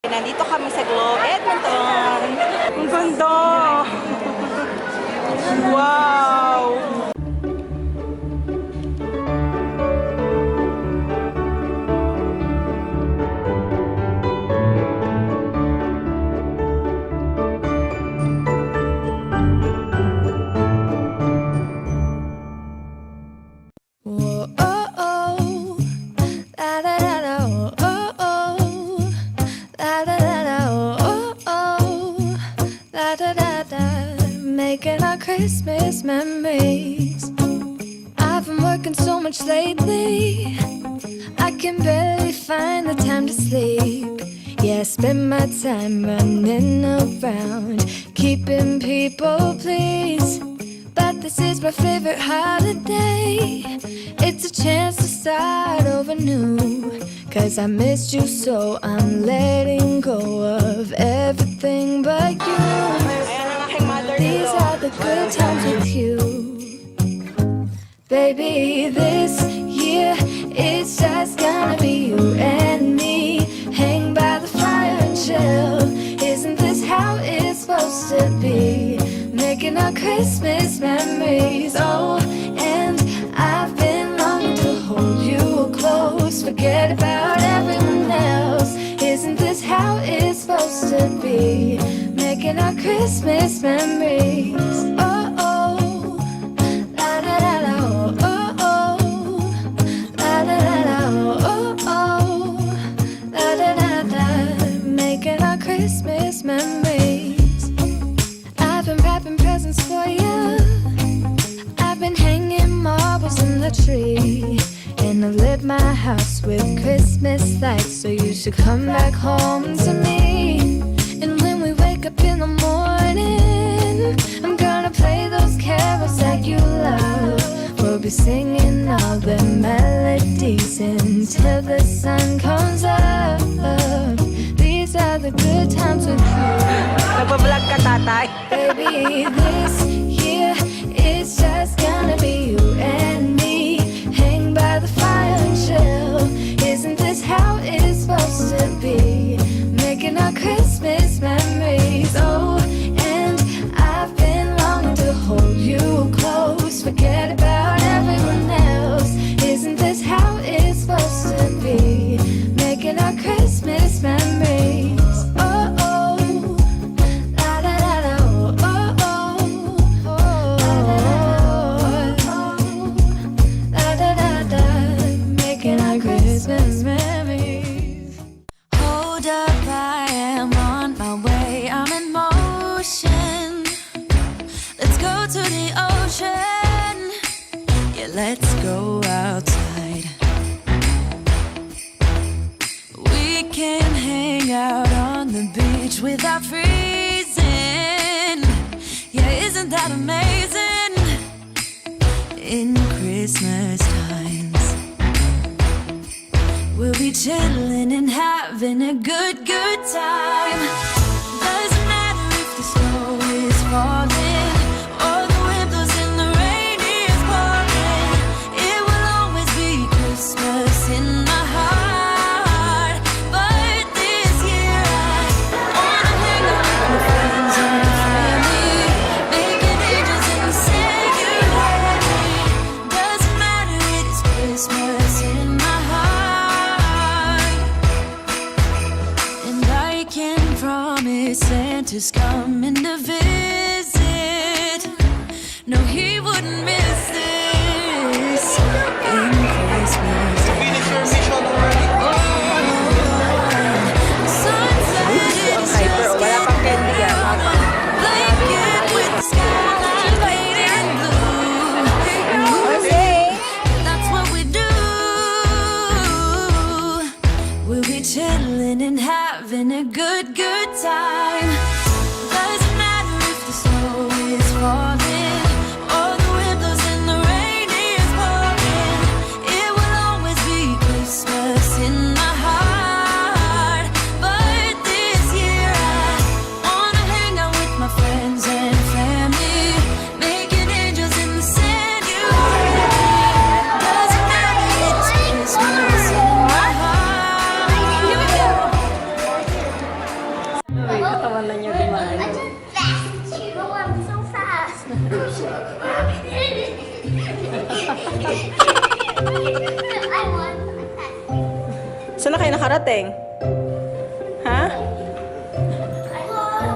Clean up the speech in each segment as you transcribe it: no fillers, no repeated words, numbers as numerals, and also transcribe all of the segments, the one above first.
Nandito kami sa GLOW Edmonton. Ang ganda! Wow! Making our Christmas memories. I've been working so much lately, I can barely find the time to sleep. Yeah, I spend my time running around, keeping people pleased. But this is my favorite holiday. It's a chance to start over new. Cause I missed you, so I'm letting go of everything but you. These are the good times with you. Baby, this year it's just gonna be you and me. Hang by the fire and chill. Isn't this how it's supposed to be? Making our Christmas memories. Oh, and I've been longing to hold you close. Forget about everyone else. Isn't this how it's supposed to be? Making our Christmas memories. Oh, oh, la da da da, oh, oh, oh, la da da da, oh, oh, la da da da. Making our Christmas memories. I've been wrapping presents for you. I've been hanging marbles in the tree, and I've lit my house with Christmas lights. So you should come back home to me. And when we wake up in the morning, I'm gonna play those carols that you love. We'll be singing all the melodies until the sun comes up. These are the good times with you. Nagbablog ka, tatay? Baby, this year it's just gonna be you and me. Hang by the fire and chill. Isn't this how it's supposed to be? Making our Christmas memories. Oh, and I've been longing to hold you close. Forget about everyone else. Isn't this how it's supposed to be? Making our Christmas memories. Oh, oh, la da da da, oh, oh, oh, la da da da. Making our Christmas memories. Hold up, I am on my way, I'm in motion. Let's go to the ocean. Yeah, let's go outside. We can hang out on the beach without freezing. Yeah, isn't that amazing? In Christmas times, we'll be chilling and having a good time. Doesn't matter if the snow is falling or the wind blows and the rain is pouring. It will always be Christmas in my heart. But this year I wanna hang out with my friends and family, making angels in the sanctuary. Doesn't matter, it is Christmas in my heart. And I can promise Santa's coming to visit. No, he wouldn't miss this in Christmas. Sunset is just getting blanket with the skyline painted blue. That's what we do. We'll be chilling and having a good time. Doesn't matter if the snow is falling or the wind blows and the rain is pouring. It will always be Christmas in my heart. But this year I wanna hang out with my friends and family, making angels in the sanctuary. Doesn't matter, it's Christmas in my heart. Here we go. Uy, katawan na niya gumana. Fast. Oh, I'm so fast. I won. Saan na kayo nakarating? Ha? I won.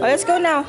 Oh, let's go now.